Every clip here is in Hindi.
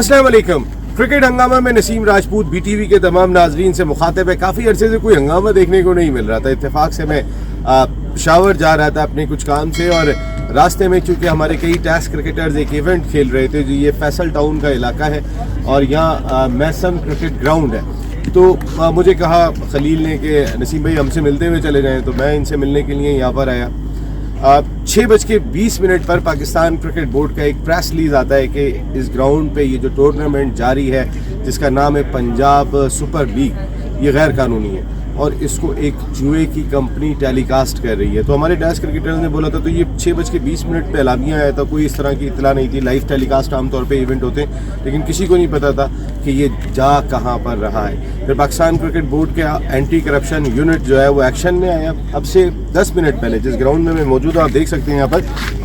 अस्सलाम वालेकुम। क्रिकेट हंगामा में नसीम राजपूत BTV के तमाम नाजरीन से मुखातिब है। काफ़ी अरसे से कोई हंगामा देखने को नहीं मिल रहा था। इत्तेफाक से मैं पेशावर जा रहा था अपने कुछ काम से, और रास्ते में चूँकि हमारे कई टेस्ट क्रिकेटर्स एक इवेंट खेल रहे थे जो ये फैसल टाउन का इलाका है और यहाँ मैसम क्रिकेट ग्राउंड है, तो मुझे कहा खलील ने कि नसीम भाई हमसे मिलते हुए चले जाएँ, तो मैं इनसे मिलने के लिए यहाँ पर आया। 6:20 पर पाकिस्तान क्रिकेट बोर्ड का एक प्रेस रिलीज आता है कि इस ग्राउंड पे ये जो टूर्नामेंट जारी है जिसका नाम है पंजाब सुपर लीग, ये गैर कानूनी है और इसको एक जुए की कंपनी टेलीकास्ट कर रही है। तो हमारे टेस्ट क्रिकेटर्स ने बोला था, तो ये 6:20 पे एलामिया आया था, कोई इस तरह की इतला नहीं थी। लाइव टेलीकास्ट आमतौर पे इवेंट होते हैं, लेकिन किसी को नहीं पता था कि ये जा कहाँ पर रहा है। फिर पाकिस्तान क्रिकेट बोर्ड के एंटी करप्शन यूनिट जो है वो एक्शन में आया। अब से 10 मिनट पहले जिस ग्राउंड में मैं मौजूद हूँ, आप देख सकते हैं यहाँ पर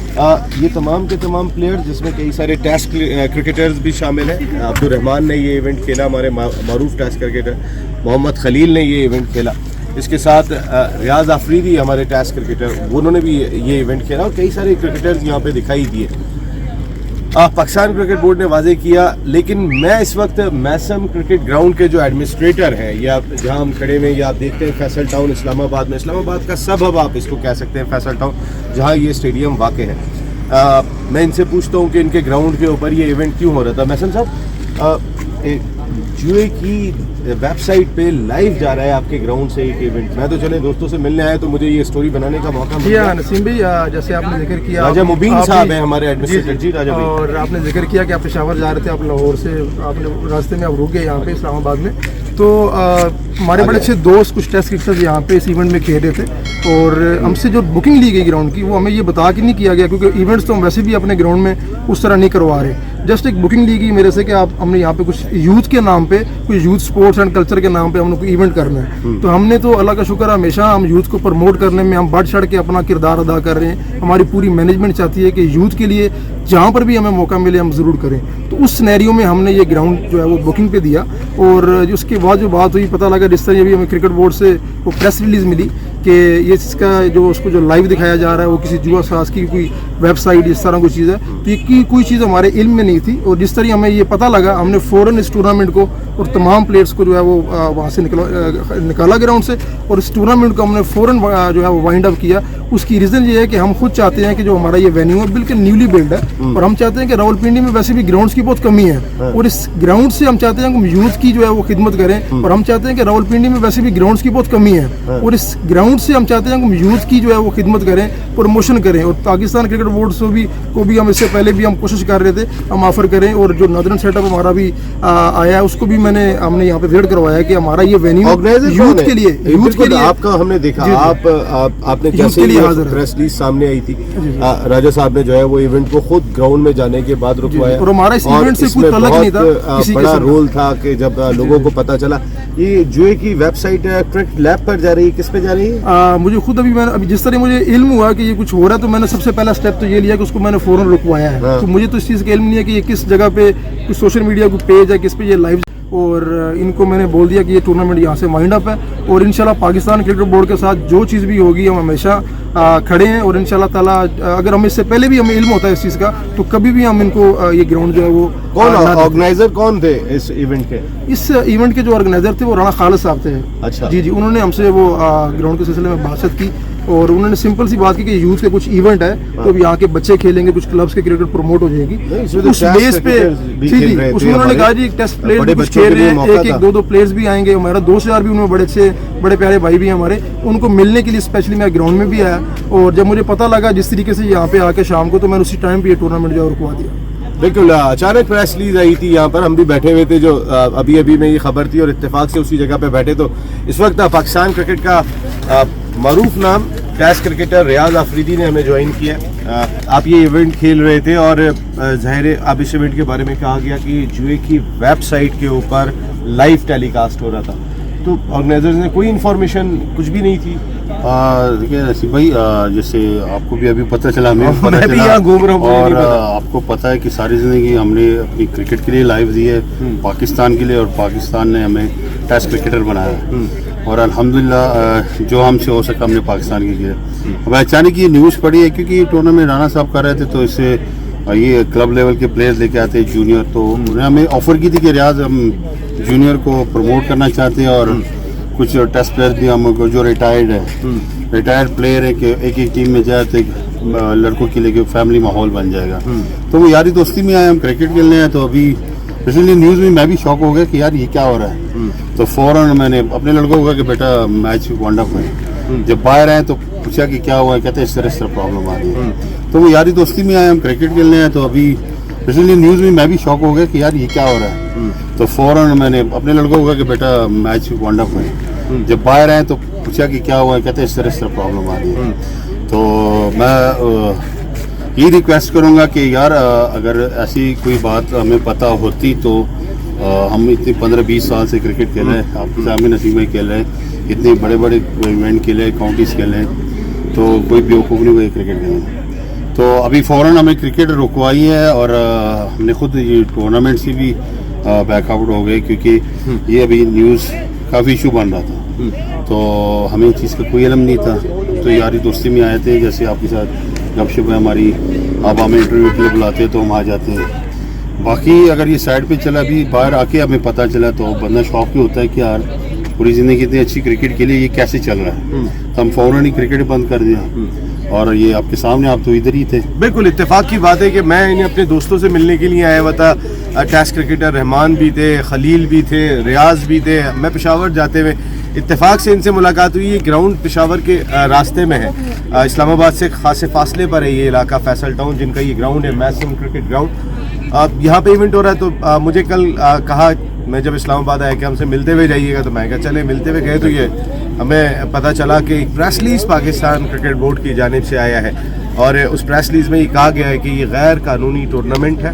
ये तमाम के तमाम प्लेयर्स, जिसमें कई सारे टेस्ट क्रिकेटर्स भी शामिल हैं। अब्दुल रहमान ने ये इवेंट खेला, हमारे मारूफ टेस्ट क्रिकेटर। मोहम्मद खलील ने ये इवेंट खेला। इसके साथ रियाज अफरीदी हमारे टेस्ट क्रिकेटर, उन्होंने भी ये इवेंट खेला और कई सारे क्रिकेटर्स यहाँ पे दिखाई दिए। पाकिस्तान क्रिकेट बोर्ड ने वाजे किया, लेकिन मैं इस वक्त मैसम क्रिकेट ग्राउंड के जो एडमिनिस्ट्रेटर हैं, या जहां हम खड़े में, या आप देखते हैं फैसल टाउन इस्लामाबाद में, इस्लामाबाद का सबहब आप इसको कह सकते हैं फैसल टाउन, जहां ये स्टेडियम वाक़ है। मैं इनसे पूछता हूं कि इनके ग्राउंड के ऊपर ये इवेंट क्यों हो रहा था। मैसम साहब, जुए की वेबसाइट पे लाइव जा रहा है आपके ग्राउंड से एक इवेंट। मैं तो चले दोस्तों से मिलने आया, तो मुझे ये स्टोरी बनाने का मौका मिला। नसीम भाई, जैसे आपने जिक्र किया, राजा मुबीन साहब हैं हमारे एडमिनिस्ट्रेटर। जी राजा भाई, और आपने जिक्र किया कि आप पेशावर जा रहे थे, आप लाहौर से, आपने रास्ते में आप रुक गए यहाँ पे इस्लामाबाद में। तो हमारे बड़े अच्छे दोस्त कुछ टेस्ट क्रिकेटर्स यहाँ पे इस इवेंट में खेल रहे थे, और हमसे जो बुकिंग ली गई ग्राउंड की, वो हमें ये बता के नहीं किया गया, क्योंकि इवेंट्स तो हम वैसे भी अपने ग्राउंड में उस तरह नहीं करवा रहे। जस्ट एक बुकिंग ली गई मेरे से कि हमने यहाँ पे कुछ यूथ के नाम पे, कुछ यूथ स्पोर्ट्स एंड कल्चर के नाम पे हम लोग को इवेंट करना है। तो हमने तो अल्लाह का शुक्र, हमेशा हम यूथ को प्रमोट करने में हम बढ़ चढ़ के अपना किरदार अदा कर रहे हैं। हमारी पूरी मैनेजमेंट चाहती है कि यूथ के लिए जहाँ पर भी हमें मौका मिले हम ज़रूर करें। तो उस सिनेरियो में हमने ये ग्राउंड जो है वो बुकिंग पे दिया, और उसके बाद जो बात हुई, पता लगा जिस तरह अभी हमें क्रिकेट बोर्ड से वो प्रेस रिलीज़ मिली कि ये इसका जो उसको जो लाइव दिखाया जा रहा है वो किसी जुआ साज की कोई वेबसाइट, इस तरह कोई चीज़ है। तो ये कोई चीज़ हमारे इल्म में नहीं थी, और जिस तरह हमें ये पता लगा, हमने फ़ौरन इस टूर्नामेंट को और तमाम प्लेयर्स को जो है वो वहाँ से निकाला ग्राउंड से, और इस टूर्नामेंट को हमने फ़ौरन जो है वो वाइंड अप किया। उसकी रीज़न ये है कि हम खुद चाहते हैं कि जो हमारा ये वेन्यू है बिल्कुल न्यूली बिल्ड है, और हम चाहते हैं कि रावलपिंडी में वैसे भी ग्राउंड्स की बहुत कमी है, और इस ग्राउंड से हम चाहते हैं कि हम यूथ की जो है वो खिदमत करें। और हम चाहते हैं कि रावलपिंडी में वैसे भी ग्राउंड्स की बहुत कमी है, और इस ग्राउंड से हम चाहते हैं कि हम यूथ की जो है वो खिदमत करें, प्रमोशन करें। और पाकिस्तान क्रिकेट बोर्ड से को भी हम इससे पहले भी हम कोशिश कर रहे थे हम ऑफर करें, और जो नॉर्दर्न सेटअप हमारा भी आया है उसको भी हमने यहाँ पे वेट करवाया कि हमारा ये वेन्यू यूथ के लिए आपका हमने देखा, आपने जैसे प्रेस रिलीज सामने आई थी, राजा साहब ने जो है वो इवेंट को खुद ग्राउंड में जाने के बाद रुकवाया, और हमारा इस इवेंट से कोई तल्लुक नहीं था। बड़ा रोल था कि जब लोगों को पता चला ये जुए की वेबसाइट क्रिकेट लैब पर जा रही है, किस पे जा रही है? मुझे खुद अभी जिस तरह मुझे इल्म हुआ कि ये कुछ हो रहा है, तो मैंने सबसे पहला स्टेप तो ये लिया कि उसको मैंने फौरन रुकवाया है। तो मुझे तो इस चीज़ का इल्म नहीं है कि ये किस जगह पे कुछ सोशल मीडिया को पेज है, किस पे ये लाइव, और इनको मैंने बोल दिया कि ये टूर्नामेंट यहाँ से वाइंड अप है, और इंशाल्लाह पाकिस्तान क्रिकेट बोर्ड के साथ जो चीज़ भी होगी हम हमेशा खड़े हैं। और इंशाल्लाह ताला अगर हमें इससे पहले भी हमें इल्म होता है इस चीज़ का, तो कभी भी हम इनको ये ग्राउंड जो है वो ऑर्गेनाइजर कौन थे इस इवेंट के? इस इवेंट के जो ऑर्गेनाइजर थे वो राणा खालिद साहब थे। अच्छा। जी, उन्होंने हमसे वो ग्राउंड के सिलसिले में बातचीत की, और उन्होंने सिंपल सी बात की कि यूथ के कुछ इवेंट है, तो यहाँ के बच्चे खेलेंगे, कुछ क्लब्स के क्रिकेट प्रमोट हो जाएगी उस बेस पे। उसमें उन्होंने कहा जी टेस्ट प्लेयर कुछ खेल रहे हैं, एक 2 प्लेयर्स भी आएंगे, हमारा 2 भी उनमें बड़े अच्छे बड़े प्यारे भाई भी हैं हमारे, उनको मिलने के लिए स्पेशली मैं ग्राउंड में भी आया। और जब मुझे पता लगा जिस तरीके से यहाँ पे आके शाम को, तो मैंने उसी टाइम पे ये टूर्नामेंट जो है रुकवा दिया। बिल्कुल, अचानक प्रेस रिलीज आई थी यहाँ पर, हम भी बैठे हुए थे, जो अभी में ये खबर थी, और इत्तेफाक से उसी जगह पे बैठे। तो इस वक्त पाकिस्तान क्रिकेट का मारूफ नाम टेस्ट क्रिकेटर रियाज अफरीदी ने हमें ज्वाइन किया। आप ये इवेंट खेल रहे थे, और ज़ाहिर अब इस इवेंट के बारे में कहा गया कि जुए की वेबसाइट के ऊपर लाइव टेलीकास्ट हो रहा था, तो ऑर्गेनाइजर्स ने कोई इन्फॉर्मेशन कुछ भी नहीं थी। देखिए नसीब भाई, जैसे आपको भी अभी पता चला, हमें पता मैं भी यहाँ घूम रहा हूँ, और आपको पता है कि सारी ज़िंदगी हमने अपनी क्रिकेट के लिए लाइव दी है, पाकिस्तान के लिए, और पाकिस्तान ने हमें टेस्ट क्रिकेटर बनाया है, और अल्हम्दुलिल्लाह जो हमसे हो सका हमने पाकिस्तान के लिए। अब अचानक ये न्यूज़ पड़ी है, क्योंकि टूर्नामेंट राणा साहब कर रहे थे, तो इससे और ये क्लब लेवल के प्लेयर्स लेके आते हैं जूनियर, तो उन्होंने हमें ऑफर की थी कि रियाज हम जूनियर को प्रमोट करना चाहते हैं और कुछ टेस्ट प्लेयर्स भी हमको जो रिटायर्ड है, रिटायर्ड प्लेयर है कि एक एक टीम में जाए तो एक लड़कों के लिए फैमिली माहौल बन जाएगा। तो वो यारी दोस्ती में आए, हम क्रिकेट खेलने हैं। तो अभी रिसेंटली न्यूज़ में मैं भी शॉक हो गया कि यार ये क्या हो रहा है। तो फौरन मैंने अपने लड़कों को कहा कि बेटा मैच वाइंड अप है। जब बाहर आए तो पूछा कि क्या हुआ है, कहते हैं इस तरह प्रॉब्लम आ रही है। तो वो यारी दोस्ती में आए, हम क्रिकेट खेलने हैं। तो अभी रिसेंटली न्यूज़ में मैं भी शॉक हो गया कि यार ये क्या हो रहा है। तो फौरन मैंने अपने लड़कों को कहा कि बेटा मैच वाइंड अप है। जब बाहर आए तो पूछा कि क्या हुआ है, कहते हैं इस तरह प्रॉब्लम आ रही है। तो मैं ये रिक्वेस्ट करूँगा कि यार अगर ऐसी कोई बात हमें पता होती तो हम इतने 15-20 साल से क्रिकेट खेले हैं, आपके सामने नसीब में खेले हैं, इतने बड़े बड़े इवेंट खेले, काउंटीज खेले, तो कोई बेवकूफ़ नहीं हुई क्रिकेट खेलने। तो अभी फ़ौरन हमें क्रिकेट रुकवाई है और हमने खुद ये टूर्नामेंट से भी बैकआउट हो गए क्योंकि ये अभी न्यूज़ काफ़ी इशू बन रहा था। तो हमें इस चीज़ का कोई इल्म नहीं था। तो यारी दोस्ती में आए थे, जैसे आपके साथ गपशप है हमारी, आप हमें इंटरव्यू के लिए बुलाते हैं तो हम आ जाते हैं। बाकी अगर ये साइड पे चला, अभी बाहर आके हमें पता चला तो बंदा शौक ही होता है कि यार पूरी ज़िंदगी इतनी अच्छी क्रिकेट के लिए ये कैसे चल रहा है। तो हम फ़ौरन ही क्रिकेट बंद कर दिया और ये आपके सामने, आप तो इधर ही थे। बिल्कुल इत्तेफाक की बात है कि मैं इन्हें अपने दोस्तों से मिलने के लिए आया हुआ था। टेस्ट क्रिकेटर रहमान भी थे, खलील भी थे, रियाज भी थे। मैं पेशावर जाते हुए इत्तेफाक से इनसे मुलाकात हुई। ये ग्राउंड पेशावर के रास्ते में है, इस्लामाबाद से खासे फासले पर है ये इलाका, फैसल टाउन जिनका ये ग्राउंड है, मैसिम क्रिकेट ग्राउंड। यहाँ पे इवेंट हो रहा है। तो मुझे कल कहा, मैं जब इस्लामाबाद आया कि हमसे मिलते हुए जाइएगा, तो मैं कहा चले। मिलते हुए गए तो ये हमें पता चला कि एक press release Pakistan cricket board की जानिब से आया है और उस प्रेस रिलीज़ में ये कहा गया है कि ये गैर कानूनी टूर्नामेंट है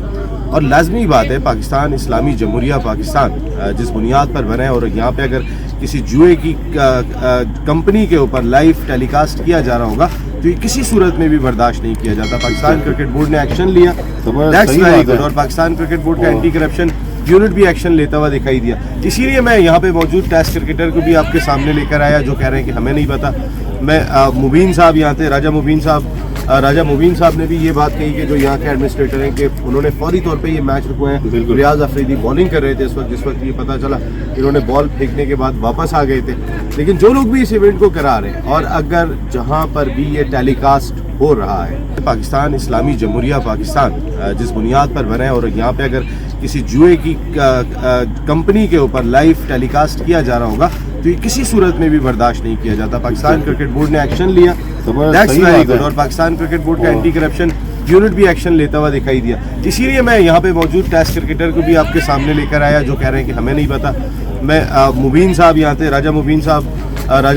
और लाजमी बात है, पाकिस्तान इस्लामी जमहूरिया पाकिस्तान जिस बुनियाद पर बना है और यहाँ पे अगर किसी जुए की कंपनी के ऊपर लाइव टेलीकास्ट किया जा रहा होगा तो ये किसी सूरत में भी बर्दाश्त नहीं किया जाता। पाकिस्तान क्रिकेट बोर्ड ने एक्शन लिया, दैट्स वेरी गुड। और पाकिस्तान क्रिकेट बोर्ड का एंटी करप्शन यूनिट भी एक्शन लेता हुआ दिखाई दिया। इसीलिए मैं यहाँ पे मौजूद टेस्ट क्रिकेटर को भी आपके सामने लेकर आया जो कह रहे हैं कि हमें नहीं पता। मैं मुबीन साहब यहाँ थे, राजा मुबीन साहब ने भी ये बात कही कि जो यहाँ के एडमिनिस्ट्रेटर हैं कि उन्होंने फौरी तौर पे ये मैच रुकवाए हैं। रियाज अफरीदी बॉलिंग कर रहे थे जिस वक्त ये पता चला, इन्होंने बॉल फेंकने के बाद वापस आ गए थे। लेकिन जो लोग भी इस इवेंट को करा रहे हैं और अगर जहाँ पर भी ये टेलीकास्ट हो रहा है, पाकिस्तान इस्लामी जमहूरिया पाकिस्तान जिस बुनियाद पर बना है और यहाँ पे अगर किसी जुए की कंपनी के ऊपर लाइव टेलीकास्ट किया जा रहा होगा तो ये किसी सूरत में भी बर्दाश्त नहीं किया जाता। पाकिस्तान क्रिकेट बोर्ड ने एक्शन लिया, दैट्स वेरी गुड। और पाकिस्तान क्रिकेट बोर्ड का एंटी करप्शन यूनिट भी एक्शन लेता हुआ दिखाई दिया। इसीलिए मैं यहाँ पे मौजूद टेस्ट क्रिकेटर को भी आपके सामने लेकर आया जो कह रहे हैं कि हमें नहीं पता। मैं मुबीन साहब यहाँ थे, राजा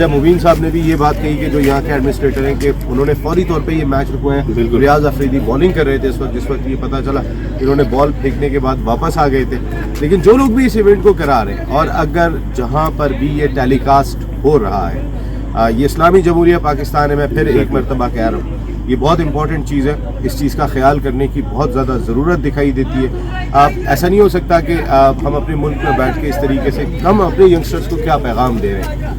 मुबीन साहब ने भी ये बात कही कि जो यहाँ के एडमिनिस्ट्रेटर हैं कि उन्होंने फौरी तौर पे ये मैच रुकवाए हैं। रियाज अफरीदी बॉलिंग कर रहे थे जिस वक्त ये पता चला, इन्होंने बॉल फेंकने के बाद वापस आ गए थे। लेकिन जो लोग भी इस इवेंट को करा रहे हैं और अगर जहाँ पर भी ये टेलीकास्ट हो रहा है, ये इस्लामी जमहूरिया पाकिस्तान है। मैं फिर एक मरतबा कह रहा हूँ, ये बहुत इंपॉर्टेंट चीज़ है। इस चीज़ का ख्याल करने की बहुत ज़्यादा ज़रूरत दिखाई देती है। ऐसा नहीं हो सकता कि हम अपने मुल्क में बैठ के इस तरीके से, हम अपने यंगस्टर्स को क्या पैगाम दे रहे हैं।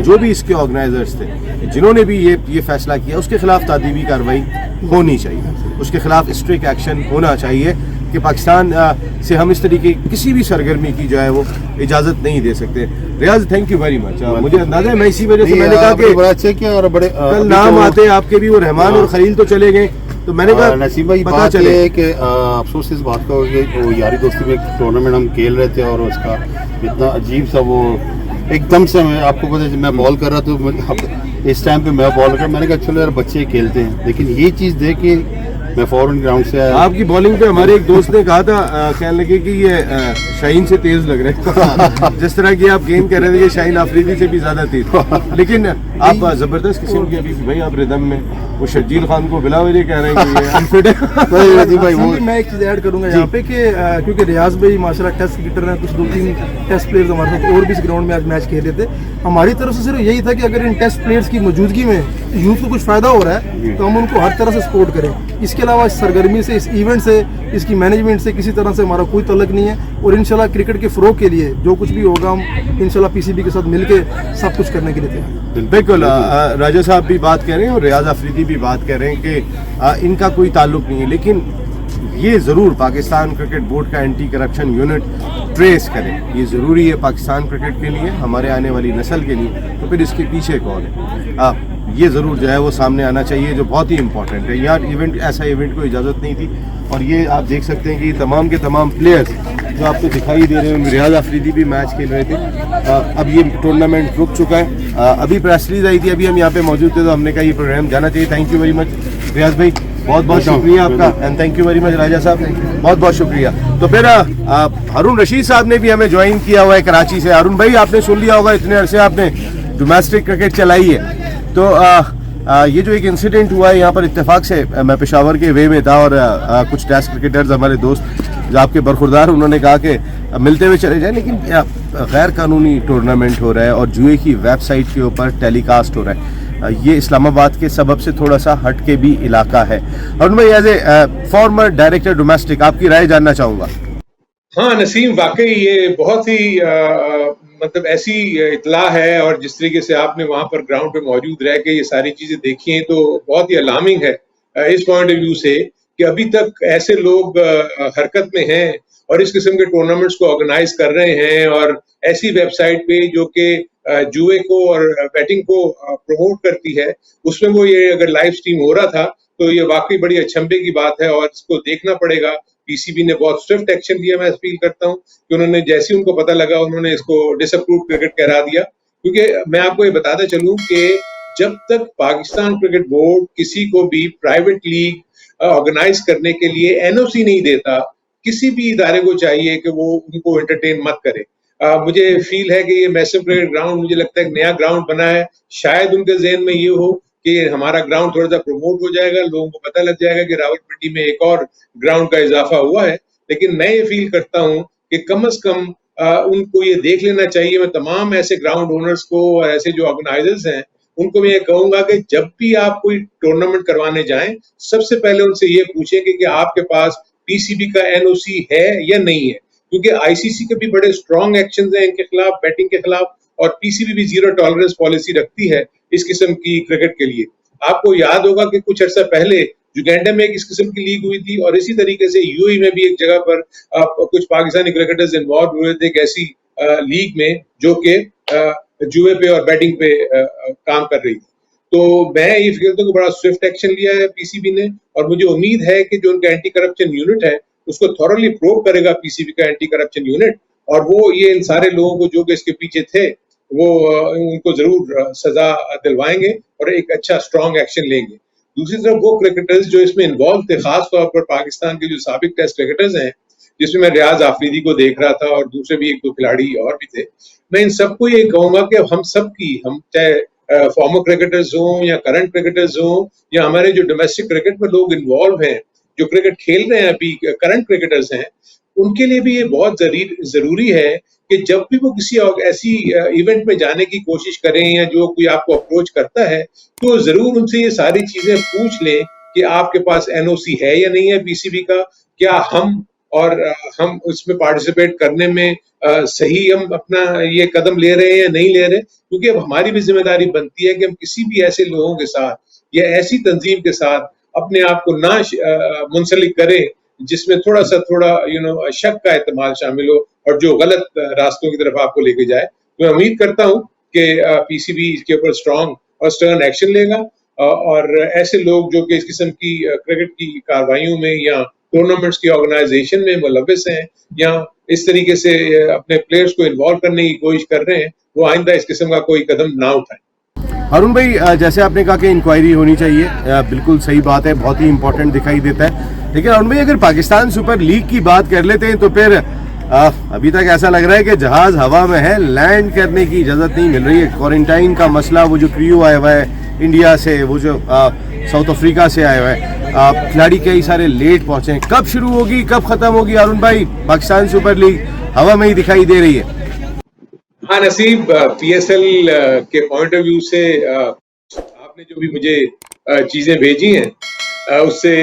जो भी इसके ऑर्गेनाइजर्स थे, जिन्होंने भी ये फैसला किया, उसके खिलाफ तादीबी कार्रवाई होनी चाहिए, उसके खिलाफ स्ट्रिक्ट एक्शन होना चाहिए कि पाकिस्तान से हम इस तरीके किसी भी सरगर्मी की जो है वो इजाज़त नहीं दे सकते। रियाज, थैंक यू वेरी मच। मुझे अंदाजा है, मैं इसी वजह से मैंने कहा कि बड़ा अच्छा किया और बड़े कल नाम आते आपके भी, वो रहमान और खलील तो चले गए, तो मैंने कहा नसीब भाई पता बात चले ये है कि अफसोस इस बात का हो गया कि वो यारी दोस्ती में एक टूर्नामेंट हम खेल रहे थे और उसका इतना अजीब सा वो एकदम से, मैं आपको पता है मैं बॉल कर रहा तो इस टाइम पे मैं बॉल कर, मैंने कहा चलो यार बच्चे खेलते हैं, लेकिन ये चीज़ देख के मैं फौरन ग्राउंड से आया। आपकी बॉलिंग पे हमारे एक दोस्त ने कहा था, कहने लगे कि ये शाहीन से तेज लग रहे हैं। जिस तरह की आप गेंद कर रहे थे, ये शाहीन अफरीदी से भी ज्यादा तेज। लेकिन आप जबरदस्त किस्म के अभी भाई आप रिदम में, वो शर्जील खान को बिला वजह कह रहे हैं कि ये अनफिट है। भाई मैं एक चीज़ ऐड करूंगा यहाँ पे कि क्योंकि रियाज भाई माशाल्लाह टेस्ट क्रिकेटर हैं, कुछ 2-3 टेस्ट प्लेयर्स हमारे साथ और भी इस ग्राउंड में आज मैच खेले थे। हमारी तरफ से सिर्फ यही था कि अगर इन टेस्ट प्लेयर्स की मौजूदगी में यूथ को कुछ फ़ायदा हो रहा है तो हम उनको हर तरह से सपोर्ट करें। इसके अलावा इस सरगर्मी से, इस इवेंट से, इसकी मैनेजमेंट से किसी तरह से हमारा कोई तल्लक नहीं है और इंशाल्लाह क्रिकेट के फ़रोग के लिए जो कुछ भी होगा हम इंशाल्लाह पीसीबी के साथ मिलके सब कुछ करने के लिए तैयार हैं। बिल्कुल, राजा साहब भी बात कह रहे हैं और रियाज अफरीदी भी बात कह रहे हैं कि इनका कोई ताल्लुक नहीं है, लेकिन ये ज़रूर पाकिस्तान क्रिकेट बोर्ड का एंटी करप्शन यूनिट ट्रेस करें। ये ज़रूरी है पाकिस्तान क्रिकेट के लिए, हमारे आने वाली नस्ल के लिए। तो फिर इसके पीछे कौन है, ये ज़रूर जो है वो सामने आना चाहिए, जो बहुत ही इंपॉर्टेंट है। यार इवेंट, ऐसा इवेंट को इजाज़त नहीं थी। और ये आप देख सकते हैं कि तमाम के तमाम प्लेयर्स जो आपको दिखाई दे रहे हैं, रियाज आफरीदी भी मैच खेल रहे थे। अब ये टूर्नामेंट रुक चुका है। अभी प्रेस रिलीज आई थी, अभी हम यहाँ पे मौजूद थे, तो हमने कहा ये प्रोग्राम जाना चाहिए। Thank you very much Riyaz भाई, बहुत बहुत शुक्रिया आपका, and thank you very much Raja साहब, बहुत बहुत शुक्रिया। तो फिर हारून रशीद साहब ने भी हमें ज्वाइन किया हुआ है कराची से। हारून भाई, आपने सुन लिया होगा, इतने अरसे आपने डोमेस्टिक क्रिकेट चलाई है, तो ये जो एक इंसिडेंट हुआ है यहाँ पर, इत्तेफाक से मैं पेशावर के वे में था और कुछ टेस्ट क्रिकेटर्स हमारे दोस्त जो आपके बरखुरदार, उन्होंने कहा कि मिलते हुए चले जाए, लेकिन गैर कानूनी टूर्नामेंट हो रहा है और जुए की वेबसाइट के ऊपर टेलीकास्ट हो रहा है। ये इस्लामाबाद के सबब से थोड़ा सा हट के भी इलाका है। और मैं as a former director domestic आपकी राय जानना चाहूँगा। हाँ नसीम, वाकई ये बहुत ही मतलब ऐसी इतला है, और जिस तरीके से आपने वहां पर ग्राउंड पे मौजूद रह के ये सारी चीजें देखी हैं, तो बहुत ही अलार्मिंग है इस पॉइंट ऑफ व्यू से कि अभी तक ऐसे लोग हरकत में हैं और इस किस्म के टूर्नामेंट्स को ऑर्गेनाइज कर रहे हैं, और ऐसी वेबसाइट पे जो कि जुए को और बैटिंग को प्रमोट करती है, उसमें वो ये अगर लाइव स्ट्रीम हो रहा था, तो ये वाकई बड़ी अचंभे की बात है और इसको देखना पड़ेगा। पीसीबी ने बहुत स्विफ्ट एक्शन लिया, मैं फील करता हूँ कि उन्होंने जैसे ही उनको पता लगा, उन्होंने इसको डिसअप्रूव क्रिकेट करा दिया। क्योंकि मैं आपको ये बताता चलूं कि जब तक पाकिस्तान क्रिकेट बोर्ड किसी को भी प्राइवेट लीग ऑर्गेनाइज करने के लिए एनओसी नहीं देता, किसी भी इदारे को चाहिए कि वो उनको एंटरटेन मत करे। मुझे फील है कि ये मैसिव क्रिकेट ग्राउंड, मुझे लगता है एक नया ग्राउंड बना है, शायद उनके जहन में ये हो कि हमारा ग्राउंड थोड़ा सा प्रमोट हो जाएगा, लोगों को पता लग जाएगा कि रावलपिंडी में एक और ग्राउंड का इजाफा हुआ है। लेकिन मैं ये फील करता हूँ कि कम से कम उनको ये देख लेना चाहिए। मैं तमाम ऐसे ग्राउंड ओनर्स को और ऐसे जो ऑर्गेनाइजर्स हैं, उनको मैं ये कहूंगा कि जब भी आप कोई टूर्नामेंट करवाने जाएं, सबसे पहले उनसे ये पूछें कि आपके पास पीसीबी का एनओसी है या नहीं है, क्योंकि आईसीसी के भी बड़े स्ट्रॉन्ग एक्शंस हैं इनके खिलाफ, बैटिंग के खिलाफ, और पीसीबी भी जीरो टॉलरेंस पॉलिसी रखती है इस किस्म की क्रिकेट के लिए। आपको याद होगा कि कुछ अर्सा पहले युगांडा में एक इस किस्म की लीग हुई थी, और इसी तरीके से यूएई में भी एक जगह पर कुछ पाकिस्तानी क्रिकेटर्स इन्वॉल्व हुए थे एक ऐसी लीग में जो कि जुए पे और बैटिंग पे काम कर रही थी। तो मैं ये कहता हूँ कि बड़ा स्विफ्ट एक्शन लिया है पीसीबी ने, और मुझे उम्मीद है कि जो उनका एंटी करप्शन यूनिट है उसको थॉरली प्रोब करेगा पीसीबी का एंटी करप्शन यूनिट, और वो ये इन सारे लोगों को जो कि इसके पीछे थे वो उनको जरूर सजा दिलवाएंगे और एक अच्छा स्ट्रॉन्ग एक्शन लेंगे। दूसरी तरफ वो क्रिकेटर्स जो इसमें इन्वॉल्व थे, खास तौर पर पाकिस्तान के जो साबिक टेस्ट क्रिकेटर्स हैं, जिसमें मैं रियाज आफरीदी को देख रहा था और दूसरे भी एक दो खिलाड़ी और भी थे, मैं इन सबको ये कहूंगा कि हम चाहे फॉर्मर क्रिकेटर्स हों या करंट क्रिकेटर्स हों या हमारे जो डोमेस्टिक क्रिकेट में लोग इन्वॉल्व हैं, जो क्रिकेट खेल रहे हैं अभी, करंट क्रिकेटर्स हैं, उनके लिए भी ये बहुत जरूरी है कि जब भी वो किसी ऐसी इवेंट में जाने की कोशिश करें या जो कोई आपको अप्रोच करता है, तो जरूर उनसे ये सारी चीजें पूछ लें कि आपके पास एनओसी है या नहीं है पीसीबी का, क्या हम उसमें पार्टिसिपेट करने में सही हम अपना ये कदम ले रहे हैं या नहीं ले रहे। क्योंकि अब हमारी भी जिम्मेदारी बनती है कि हम किसी भी ऐसे लोगों के साथ या ऐसी तंजीम के साथ अपने आप को ना मुंसलिक करें जिसमें थोड़ा शक का एहतमाल शामिल हो और जो गलत रास्तों की तरफ आपको लेके जाए। मैं उम्मीद करता हूं कि पीसीबी इसके ऊपर स्ट्रॉन्ग और स्टर्न एक्शन लेगा, और ऐसे लोग जो कि इस किस्म की क्रिकेट की कार्रवाइयों में या टूर्नामेंट्स की ऑर्गेनाइजेशन में मुलव्विस हैं या इस तरीके से अपने प्लेयर्स को इन्वॉल्व करने की कोशिश कर रहे हैं, वो आइंदा इस किस्म का कोई कदम ना उठाएं। हारून भाई, जैसे आपने कहा कि इंक्वायरी होनी चाहिए, बिल्कुल सही बात है, बहुत ही इंपॉर्टेंट दिखाई देता है। लेकिन हारून भाई, अगर पाकिस्तान सुपर लीग की बात कर लेते हैं तो फिर अभी तक ऐसा लग रहा है कि जहाज हवा में है, लैंड करने की इजाज़त नहीं मिल रही है। क्वारंटाइन का मसला, वो जो क्रू आया हुआ है इंडिया से, वो जो साउथ अफ्रीका से आया हुआ है, खिलाड़ी कई सारे लेट पहुंचे हैं, कब शुरू होगी, कब खत्म होगी हारून भाई? पाकिस्तान सुपर लीग हवा में ही दिखाई दे रही है। हाँ नसीब, पीएसएल के पॉइंट ऑफ व्यू से आपने जो भी मुझे चीजें भेजी हैं उससे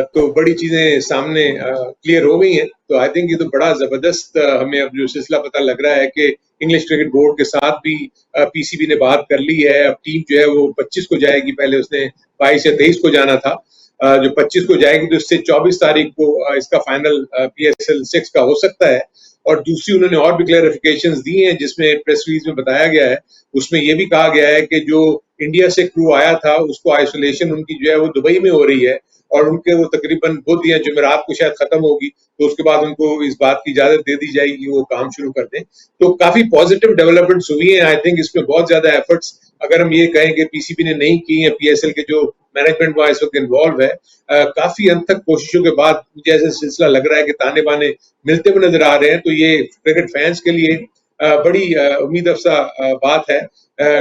तो बड़ी चीजें सामने क्लियर हो गई हैं। तो आई थिंक ये तो बड़ा जबरदस्त हमें अब जो सिलसिला पता लग रहा है कि इंग्लिश क्रिकेट बोर्ड के साथ भी पीसीबी ने बात कर ली है। अब टीम जो है वो 25 को जाएगी, पहले उसने 22 या 23 को जाना था। जो 25 को जाएगी, तो इससे 24 तारीख को इसका फाइनल PSL 6 का हो सकता है। और दूसरी उन्होंने और भी क्लैरिफिकेशंस दी हैं, जिसमें प्रेस रिलीज में बताया गया है, उसमें ये भी कहा गया है कि जो इंडिया से क्रू आया था उसको आइसोलेशन उनकी जो है वो दुबई में हो रही है, और उनके वो तकरीबन बुध या जुमेरात को शायद खत्म होगी, तो उसके बाद उनको इस बात की इजाजत दे दी जाएगी कि वो काम शुरू कर दें। तो काफी पॉजिटिव डेवलपमेंट्स हुई हैं। आई थिंक इसमें बहुत ज्यादा एफर्ट्स, अगर हम ये कहें कि पीसीबी ने नहीं की है, PSL के जो मैनेजमेंट वहां इस वक्त इन्वॉल्व है, काफी हद तक कोशिशों के बाद मुझे ऐसा सिलसिला लग रहा है कि ताने बाने मिलते हुए नजर आ रहे हैं। तो ये क्रिकेट फैंस के लिए बड़ी उम्मीद अफजा बात है।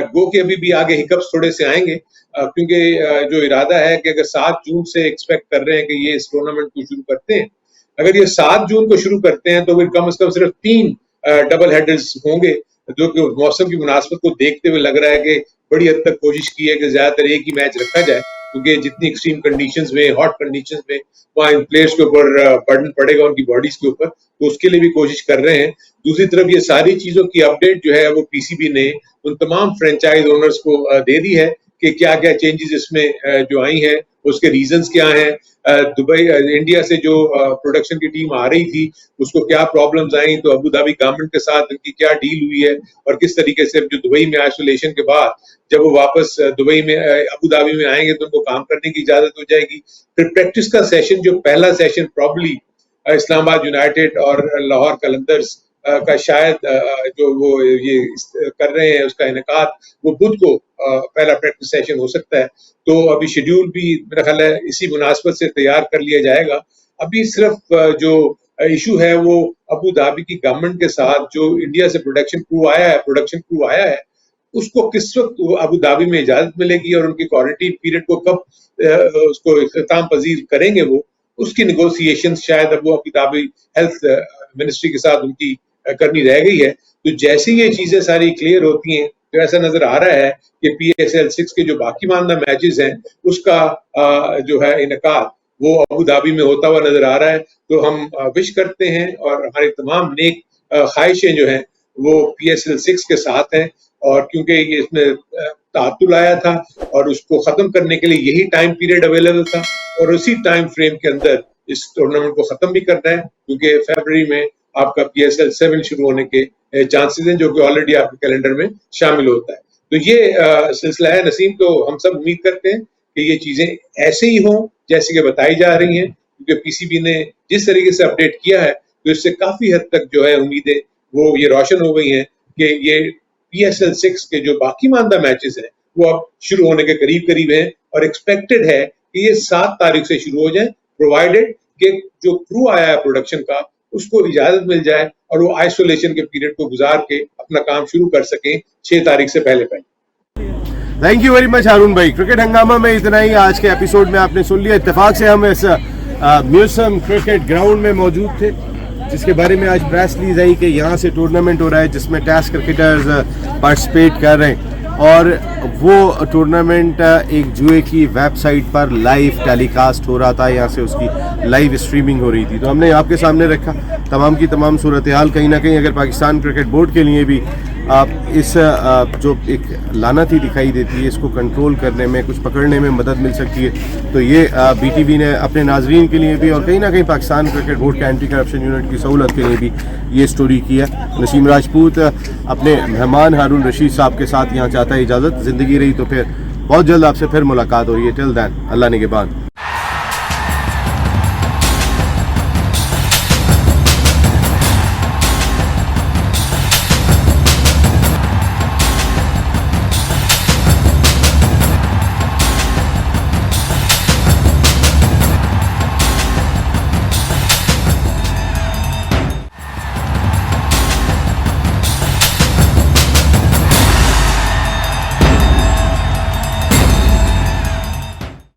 गो के अभी भी आगे हिकअप्स थोड़े से आएंगे, क्योंकि जो इरादा है कि अगर 7 जून से एक्सपेक्ट कर रहे हैं कि ये इस टूर्नामेंट को शुरू करते हैं, अगर ये 7 जून को शुरू करते हैं तो फिर कम से कम सिर्फ 3 डबल हेडर्स होंगे, जो कि मौसम की मुनासबत को देखते हुए लग रहा है कि बड़ी हद तक कोशिश की है कि ज्यादातर एक ही मैच रखा जाए, क्योंकि जितनी एक्सट्रीम कंडीशंस में, हॉट कंडीशंस में वहाँ इन प्लेयर्स के ऊपर बर्डन पड़ेगा उनकी बॉडीज के ऊपर, तो उसके लिए भी कोशिश कर रहे हैं। दूसरी तरफ ये सारी चीजों की अपडेट जो है वो पीसीबी ने उन तमाम फ्रेंचाइज ओनर्स को दे दी है कि क्या क्या चेंजेस इसमें जो आई हैं, उसके रीजंस क्या हैं। दुबई इंडिया से जो प्रोडक्शन की टीम आ रही थी उसको क्या प्रॉब्लम्स आई, तो अबू धाबी गवर्नमेंट के साथ उनकी क्या डील हुई है, और किस तरीके से जो दुबई में आइसोलेशन के बाद जब वो वापस दुबई में अबू धाबी में आएंगे तो उनको काम करने की इजाजत हो जाएगी। फिर प्रैक्टिस का सेशन, जो पहला सेशन प्रॉब्ली इस्लामाबाद यूनाइटेड और लाहौर कलंदर्स का शायद जो वो ये कर रहे हैं उसका इनेकाद वो बुध को पहला प्रैक्टिस सेशन हो सकता है। तो अभी शेड्यूल भी मेरा ख्याल है इसी मुनासबत से तैयार कर लिया जाएगा। अभी सिर्फ जो इशू है वो अबू धाबी की गवर्नमेंट के साथ जो इंडिया से प्रोडक्शन क्रू आया है उसको किस वक्त अबू धाबी में इजाजत मिलेगी और उनकी क्वारंटीन पीरियड को कब उसको इख्तिताम पजीर करेंगे, वो उसकी निगोसिएशन शायद अब वो अबू धाबी हेल्थ मिनिस्ट्री के साथ उनकी करनी रह गई है। तो जैसे ये चीजें सारी क्लियर होती हैं तो ऐसा नजर आ रहा है कि PSL 6 के जो बाकी मानदा मैचेस हैं उसका जो है इनेकाद वो अबू धाबी में होता हुआ नजर आ रहा है। तो हम विश करते हैं और हमारी तमाम नेक ख्वाहिशें जो हैं वो PSL 6 के साथ हैं, और क्योंकि ये इसमें तातुल आया था और उसको खत्म करने के लिए यही टाइम पीरियड अवेलेबल था, और उसी टाइम फ्रेम के अंदर इस टूर्नामेंट को खत्म भी करना है, क्योंकि फरवरी में आपका PSL 7 शुरू होने के चांसेस हैं, जो कि ऑलरेडी आपके कैलेंडर में शामिल होता है। तो ये सिलसिला है नसीम। तो हम सब उम्मीद करते हैं कि ये चीजें ऐसे ही हों जैसे कि बताई जा रही हैं, क्योंकि पीसीबी ने जिस तरीके से अपडेट किया है तो इससे काफी हद तक जो है उम्मीदें वो ये रोशन हो गई हैं कि ये PSL 6 के जो बाकी मानदा मैचेस हैं वो अब शुरू होने के करीब हैं, और एक्सपेक्टेड है कि ये 7 तारीख से शुरू हो जाए, प्रोवाइडेड कि जो क्रू आया है प्रोडक्शन का उसको इजाजत मिल जाए और वो आइसोलेशन के पीरियड को गुजार के अपना काम शुरू कर सकें 6 तारीख से पहले। थैंक यू वेरी मच हारून भाई। क्रिकेट हंगामा में इतना ही आज के एपिसोड में आपने सुन लिया। इत्तेफाक से हम इस म्यूजियम क्रिकेट ग्राउंड में मौजूद थे, जिसके बारे में आज प्रेस रिलीज आई कि यहाँ से टूर्नामेंट हो रहा है जिसमें टेस्ट क्रिकेटर्स पार्टिसिपेट कर रहे हैं, और वो टूर्नामेंट एक जुए की वेबसाइट पर लाइव टेलीकास्ट हो रहा था। यहाँ से उसकी लाइव स्ट्रीमिंग हो रही थी, तो हमने आपके सामने रखा तमाम की तमाम सूरत हाल। कहीं ना कहीं अगर पाकिस्तान क्रिकेट बोर्ड के लिए भी इस जो एक लानती दिखाई देती है इसको कंट्रोल करने में, कुछ पकड़ने में मदद मिल सकती है, तो ये BTV ने अपने नाजरीन के लिए भी और कहीं ना कहीं पाकिस्तान क्रिकेट बोर्ड के एंटी करप्शन यूनिट की सहूलत के लिए भी ये स्टोरी किया। नसीम राजपूत अपने मेहमान हारून रशीद साहब के साथ यहाँ चाहता है इजाज़त। ज़िंदगी रही तो फिर बहुत जल्द आपसे फिर मुलाकात हो रही है। टिल दैन अल्लाह निगहबान।